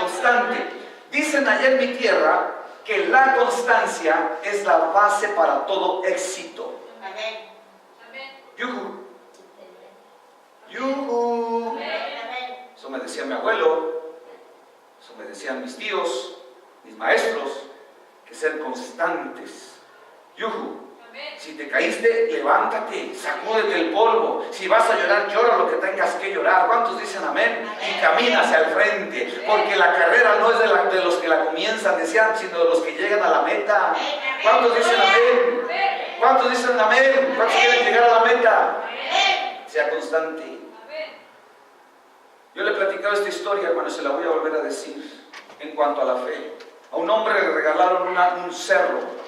constante. Dicen allá en mi tierra que la constancia es la base para todo éxito. Yuhu. Yuhu. Eso me decía mi abuelo, eso me decían mis tíos, mis maestros, que ser constantes. Yuhu. Si te caíste, levántate, sacúdete el polvo. Si vas a llorar, llora lo que tengas que llorar. ¿Cuántos dicen amén? Y camina hacia el frente, porque la carrera no es de los que la comienzan, decían, sino de los que llegan a la meta. ¿Cuántos dicen amén? ¿Cuántos dicen amén? ¿Cuántos quieren llegar a la meta? Sea constante. Yo le he platicado esta historia cuando se la voy a volver a decir en cuanto a la fe. A un hombre le regalaron un cerro,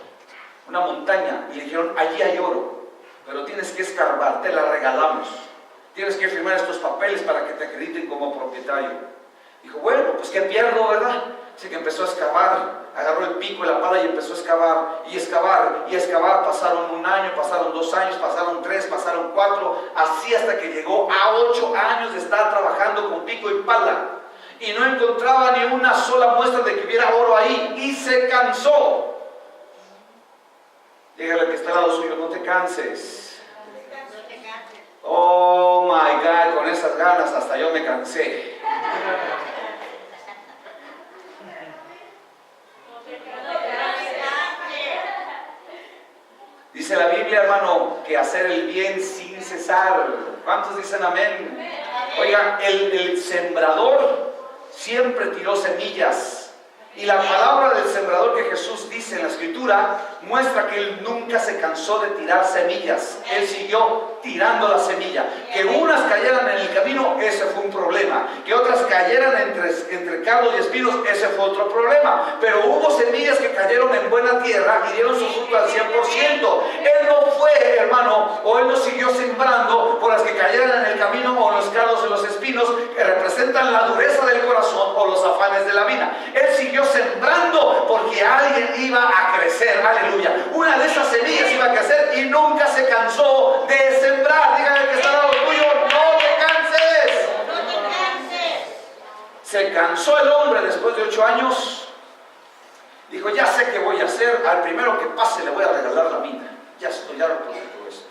una montaña, y le dijeron, allí hay oro, pero tienes que escarbar, te la regalamos. Tienes que firmar estos papeles para que te acrediten como propietario. Dijo, bueno, pues ¿qué pierdo, verdad? Así que empezó a excavar, agarró el pico y la pala y empezó a excavar, y excavar, y excavar. Pasaron 1 año, pasaron 2 años, pasaron 3, pasaron 4, así hasta que llegó a 8 años de estar trabajando con pico y pala. Y no encontraba ni una sola muestra de que hubiera oro ahí, y se cansó. Dígale al que está al lado suyo, no te canses. Oh my God, con esas ganas hasta yo me cansé. Dice la Biblia, hermano, que hacer el bien sin cesar. ¿Cuántos dicen amén? Oiga, el sembrador siempre tiró semillas. Y la palabra del sembrador que Jesús dice en la Escritura muestra que Él nunca se cansó de tirar semillas. Él siguió tirando la semilla. Que unas cayeran en el camino, ese fue un problema. Que otras cayeran entre cardos y espinos, ese fue otro problema. Pero hubo semillas que cayeron en buena tierra y dieron su fruto al 100%. Él no fue, hermano, o Él no siguió sembrando por las que cayeran en el camino o en los cardos y los espinos, que representan la dureza del corazón o los afanes de la vida. Él siguió sembrando porque alguien iba a crecer, aleluya. Una de esas semillas iba a crecer y nunca se cansó de sembrar. Dígale que está al lado tuyo, no te canses. No te canses. Se cansó el hombre después de 8 años. Dijo, ya sé qué voy a hacer, al primero que pase le voy a regalar la mina. Ya estoy harto de todo esto.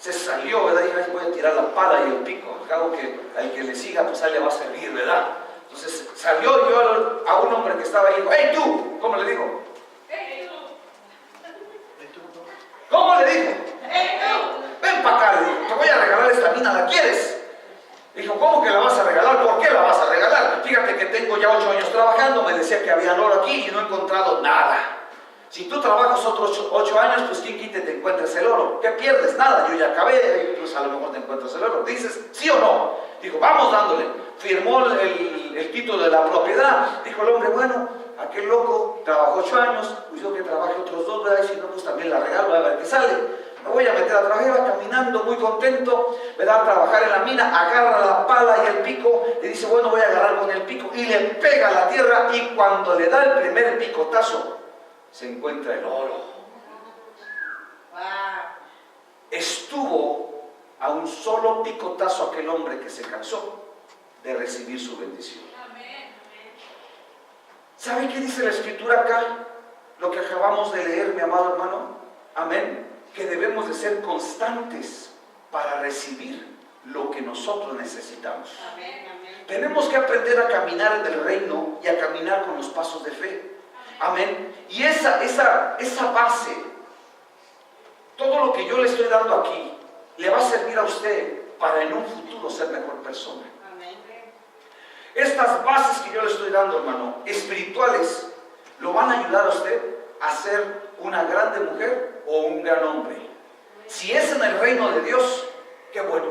Se salió, ¿verdad? Y dijo, voy a tirar la pala y el pico. Algo que al que le siga, pues a él le va a servir, ¿verdad? Entonces salió y yo a un hombre que estaba ahí, dijo, ¡hey tú! ¿Cómo le dijo? ¡Hey tú! ¿Cómo le dijo? ¡Hey tú! Ven para acá, le dijo, te voy a regalar regalar esta mina, ¿la quieres? Dijo, ¿cómo que la vas a regalar? ¿Por qué la vas a regalar? Fíjate que tengo ya 8 años trabajando, me decía que había oro aquí y no he encontrado nada. Si tú trabajas otros 8 años, pues quién quite te encuentres el oro. ¿Qué pierdes? Nada, yo ya acabé, pues a lo mejor te encuentras el oro. Dices, ¿sí o no? Dijo, vamos dándole. Firmó el título de la propiedad. Dijo el hombre, bueno, aquel loco trabajó 8 años, pues yo que trabaje otros 2, ¿verdad? Y si no, pues también la regalo, a ver qué sale. Me voy a meter a trabajar, va caminando muy contento, ¿verdad? A trabajar en la mina, agarra la pala y el pico, y dice, bueno, voy a agarrar con el pico, y le pega a la tierra, y cuando le da el primer picotazo, se encuentra el oro. Estuvo a un solo picotazo aquel hombre que se cansó de recibir su bendición. ¿Sabe qué dice la Escritura acá? Lo que acabamos de leer, mi amado hermano. Amén. Que debemos de ser constantes para recibir lo que nosotros necesitamos. Tenemos que aprender a caminar en el reino y a caminar con los pasos de fe. Amén. Y esa base, todo lo que yo le estoy dando aquí, le va a servir a usted para en un futuro ser mejor persona. Estas bases que yo le estoy dando, hermano, espirituales, lo van a ayudar a usted a ser una grande mujer o un gran hombre. Si es en el reino de Dios, qué bueno,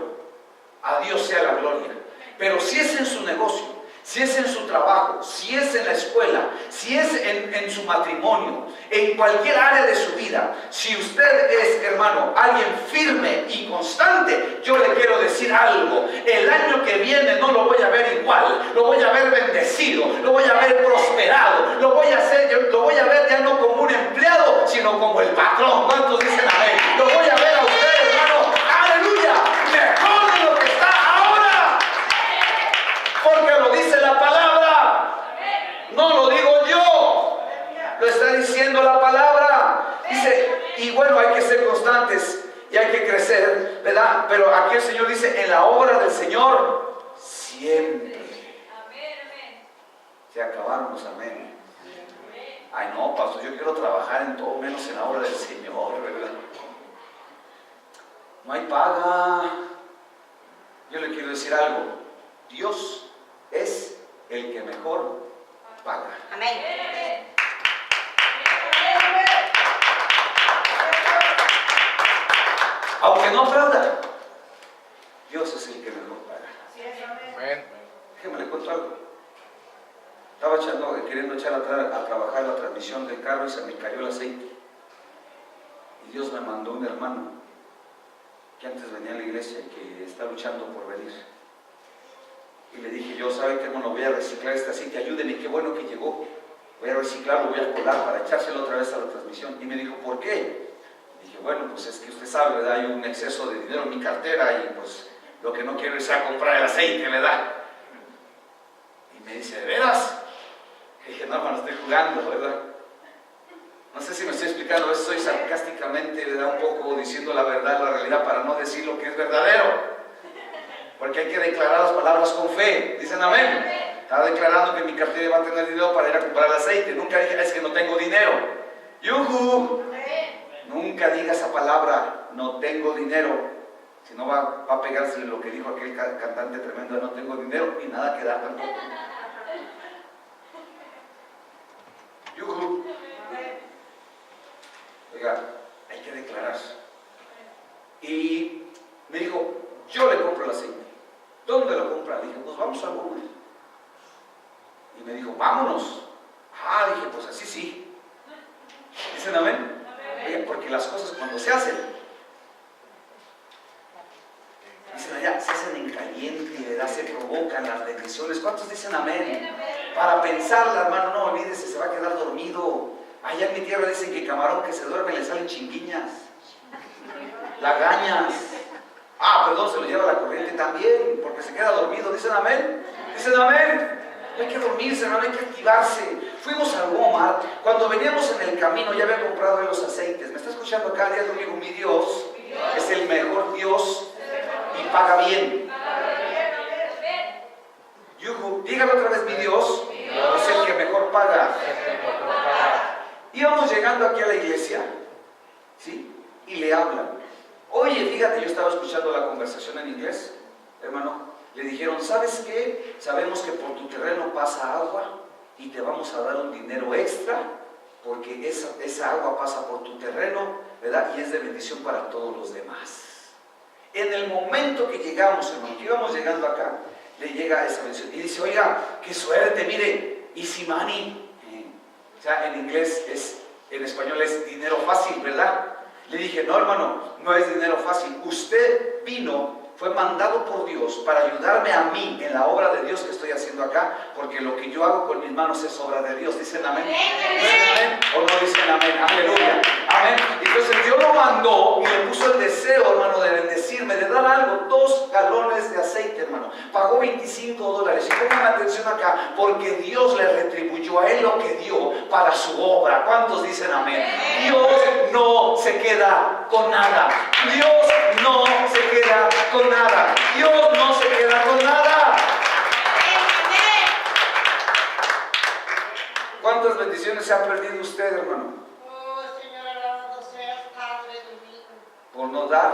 a Dios sea la gloria. Pero si es en su negocio, si es en su trabajo, si es en la escuela, si es en su matrimonio, en cualquier área de su vida, si usted es, hermano, alguien firme y constante, yo le quiero decir algo. El año que viene no lo voy a ver igual, lo voy a ver bendecido, lo voy a ver prosperado, lo voy a ver ya no como un empleado, sino como el patrón. ¿Cuántos dicen amén? Lo voy a ver a usted, hermano, aleluya, mejor de lo que está ahora. Porque lo dice la palabra, no lo digo yo, lo está diciendo la palabra. Dice, y bueno, hay que ser constantes y hay que crecer, ¿verdad? Pero aquí el Señor dice, en la obra del Señor, siempre. Se acabaron los amén. Ay no, pastor, yo quiero trabajar en todo menos en la obra del Señor, ¿verdad? No hay paga. Yo le quiero decir algo, Dios es el que mejor paga. Amén. Aunque no aplauda, Dios es el que mejor paga. Amén. Déjeme le cuento algo. Estaba queriendo echar a trabajar la transmisión del carro y se me cayó el aceite. Y Dios me mandó un hermano que antes venía a la iglesia y que está luchando por venir. Y le dije yo, ¿sabe qué? Bueno, voy a reciclar este aceite, ayúdenme, qué bueno que llegó. Voy a reciclarlo, voy a colar para echárselo otra vez a la transmisión. Y me dijo, ¿por qué? Dije, bueno, pues es que usted sabe, ¿verdad? Hay un exceso de dinero en mi cartera y pues lo que no quiero es ir a comprar el aceite, ¿verdad? Y me dice, ¿de veras? Y dije, no, hermano, estoy jugando, ¿verdad? No sé si me estoy explicando, estoy sarcásticamente, ¿verdad? Un poco diciendo la verdad, la realidad, para no decir lo que es verdadero. Porque hay que declarar las palabras con fe. Dicen amén. Estaba declarando que mi cartera va a tener dinero para ir a comprar el aceite. Nunca dije, es que no tengo dinero. ¡Yujú! Nunca diga esa palabra, no tengo dinero. Si no va a pegársele lo que dijo aquel cantante tremendo, no tengo dinero y nada que dar tampoco. ¡Yujú! Oiga, hay que declarar. Y me dijo, yo le compro el aceite. ¿Dónde lo compra? Dije, pues vamos a Walmart. Y me dijo, vámonos. Ah, dije, pues así sí. ¿Dicen amén? Oye, porque las cosas cuando se hacen, dicen allá, se hacen en caliente, ¿verdad? Se provocan las bendiciones. ¿Cuántos dicen amén? Para pensarla, hermano, no olvídese, se va a quedar dormido. Allá en mi tierra dicen que camarón que se duerme le salen chinguiñas, lagañas. Ah, perdón, se lo lleva la corriente también, porque se queda dormido. ¿Dicen amén? ¿Dicen amén? No hay que dormirse, hermano, hay que activarse. Fuimos al Walmart, cuando veníamos en el camino ya había comprado los aceites. ¿Me está escuchando acá? Día conmigo, mi Dios es el mejor Dios y paga bien. Yuhu, dígame otra vez, mi Dios es el que mejor paga. Íbamos llegando aquí a la iglesia, ¿sí? Y le hablan. Oye, fíjate, yo estaba escuchando la conversación en inglés, hermano. Le dijeron, ¿sabes qué? Sabemos que por tu terreno pasa agua y te vamos a dar un dinero extra porque esa agua pasa por tu terreno, ¿verdad? Y es de bendición para todos los demás. En el momento que llegamos, hermano, que íbamos llegando acá, le llega esa bendición y dice, oiga, qué suerte, mire, easy money. O sea, en inglés en español es dinero fácil, ¿verdad? Le dije, no, hermano, no es dinero fácil. Usted fue mandado por Dios para ayudarme a mí en la obra de Dios que estoy haciendo acá, porque lo que yo hago con mis manos es obra de Dios. ¿Dicen amén? ¿Dicen amén? ¿O no dicen amén? Aleluya. Amén. Entonces Dios lo mandó y le puso el deseo, hermano, de bendecirme, de dar algo, 2 galones de aceite, hermano. Pagó $25. Y pongan atención acá, porque Dios le retribuyó a él lo que dio para su obra. ¿Cuántos dicen amén? Dios no se queda con nada. Dios no se queda con nada. Dios no se queda con nada. ¿Cuántas bendiciones se ha perdido usted, hermano? Oh, Señor, alabado seas, Padre divino. Por no dar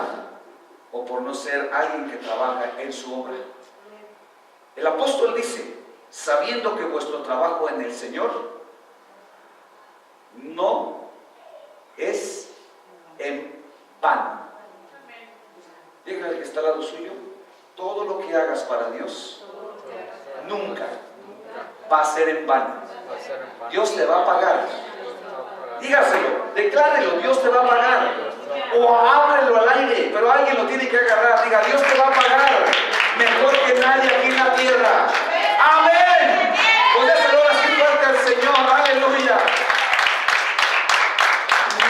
o por no ser alguien que trabaja en su obra. El apóstol dice, sabiendo que vuestro trabajo en el Señor no es en vano. Dígale al que está al lado suyo, todo lo que hagas para Dios nunca va a ser en vano. Dios te va a pagar. Dígaselo, declárelo, Dios te va a pagar. O ábrelo al aire, pero alguien lo tiene que agarrar. Diga, Dios te va a pagar mejor que nadie aquí en la tierra. Amén. Póngaselo así fuerte al Señor. Aleluya.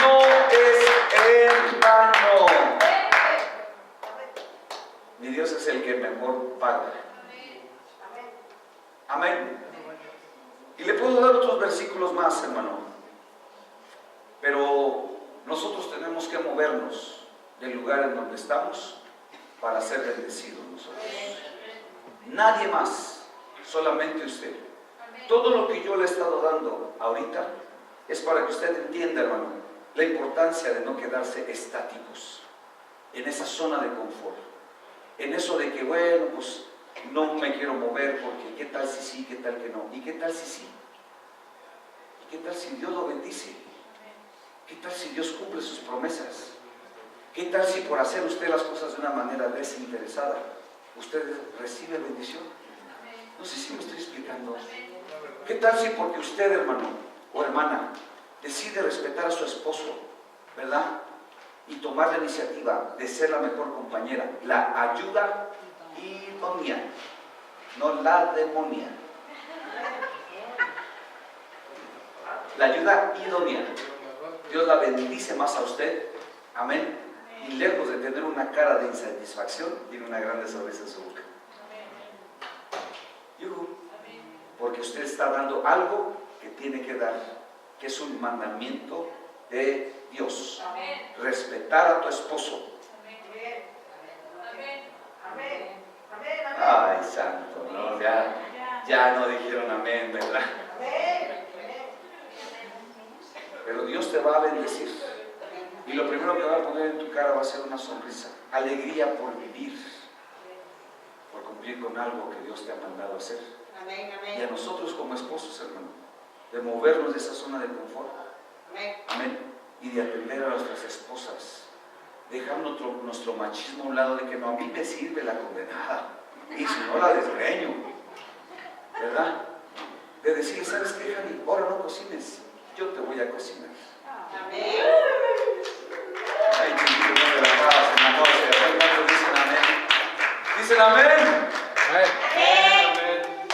No es en vano. Mi Dios es el que mejor paga. Amén. Y le puedo dar otros versículos más, hermano. Pero nosotros tenemos que movernos del lugar en donde estamos para ser bendecidos nosotros. Nadie más, solamente usted. Todo lo que yo le he estado dando ahorita es para que usted entienda, hermano, la importancia de no quedarse estáticos en esa zona de confort. En eso de que, bueno, pues no me quiero mover porque qué tal si sí, qué tal que no. ¿Y qué tal si sí? ¿Y qué tal si Dios lo bendice? ¿Qué tal si Dios cumple sus promesas? ¿Qué tal si por hacer usted las cosas de una manera desinteresada, usted recibe bendición? No sé si me estoy explicando. ¿Qué tal si porque usted, hermano o hermana, decide respetar a su esposo, ¿verdad? Y tomar la iniciativa de ser la mejor compañera, la ayuda idónea, no la demonia. La ayuda idónea. Dios la bendice más a usted. Amén. Y lejos de tener una cara de insatisfacción, tiene una grande sonrisa en su boca. Porque usted está dando algo que tiene que dar, que es un mandamiento de Dios. Respetar a tu esposo. Ay, santo, ¿no? Ya no dijeron amén, ¿verdad? Pero Dios te va a bendecir. Y lo primero que va a poner en tu cara va a ser una sonrisa. Alegría por vivir, por cumplir con algo que Dios te ha mandado a hacer. Y a nosotros como esposos, hermano, de movernos de esa zona de confort. Amén. Y de atender a nuestras esposas. Dejar nuestro machismo a un lado de que no, a mí me sirve la condenada. Y si no, la desgreño. ¿Verdad? De decirle, ¿sabes qué, Javi? Ahora no cocines, yo te voy a cocinar. Amén. Ay, bendito Dios de la paz, hermano. ¿Cuántos dicen amén? ¿Dicen amén? Amén.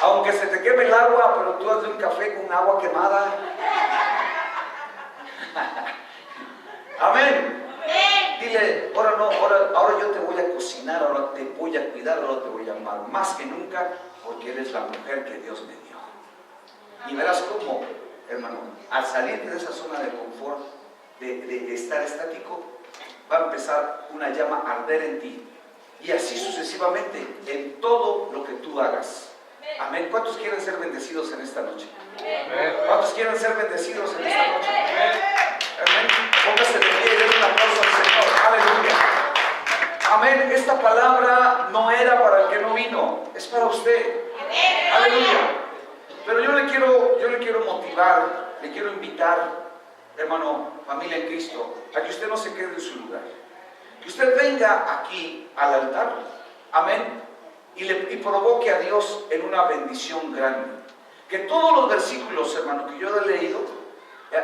Aunque se te queme el agua, pero tú hazle un café con agua quemada. Amén. Dile, ahora yo te voy a cocinar, ahora te voy a cuidar, ahora te voy a amar más que nunca, porque eres la mujer que Dios me dio. Y verás cómo, hermano, al salir de esa zona de confort, de estar estático, va a empezar una llama a arder en ti. Y así sucesivamente, en todo lo que tú hagas. Amén. ¿Cuántos quieren ser bendecidos en esta noche? ¿Cuántos quieren ser bendecidos en esta noche? Amén. Póngase de pie y denle un aplauso al Señor. Aleluya. Amén. Esta palabra no era para el que no vino, es para usted. Aleluya. Pero yo le quiero motivar, le quiero invitar, hermano, familia en Cristo, a que usted no se quede en su lugar. Que usted venga aquí al altar, amén, y provoque a Dios en una bendición grande. Que todos los versículos, hermano, que yo he leído,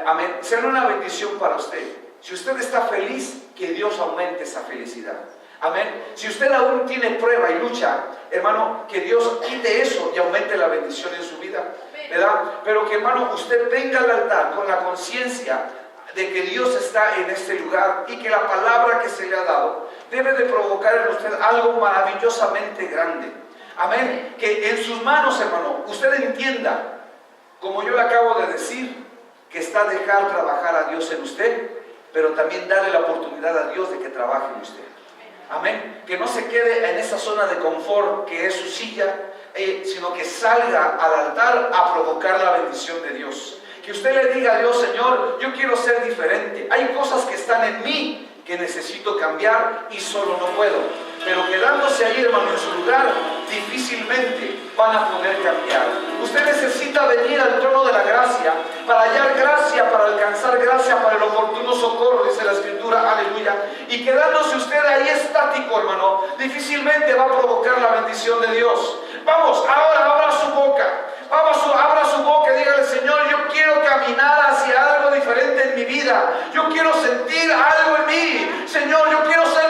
amén, sean una bendición para usted. Si usted está feliz, que Dios aumente esa felicidad. Amén. Si usted aún tiene prueba y lucha, hermano, que Dios quite eso y aumente la bendición en su vida, ¿verdad? Pero que, hermano, usted venga al altar con la conciencia de que Dios está en este lugar y que la palabra que se le ha dado debe de provocar en usted algo maravillosamente grande. Amén. Que en sus manos, hermano, usted entienda, como yo le acabo de decir, que está dejar trabajar a Dios en usted, pero también darle la oportunidad a Dios de que trabaje en usted. Amén. Que no se quede en esa zona de confort que es su silla, sino que salga al altar a provocar la bendición de Dios. Que usted le diga a Dios: Señor, yo quiero ser diferente. Hay cosas que están en mí que necesito cambiar y solo no puedo. Pero quedándose ahí, hermano, en su lugar, difícilmente van a poder cambiar. Usted necesita venir al trono de la gracia para hallar gracia, para alcanzar gracia para el oportuno socorro, dice la Escritura, aleluya. Y quedándose usted ahí estático, hermano, difícilmente va a provocar la bendición de Dios. Vamos, ahora abra su boca. Abra su boca y dígale: Señor, yo quiero caminar hacia algo diferente en mi vida. Yo quiero sentir algo en mí. Señor, yo quiero ser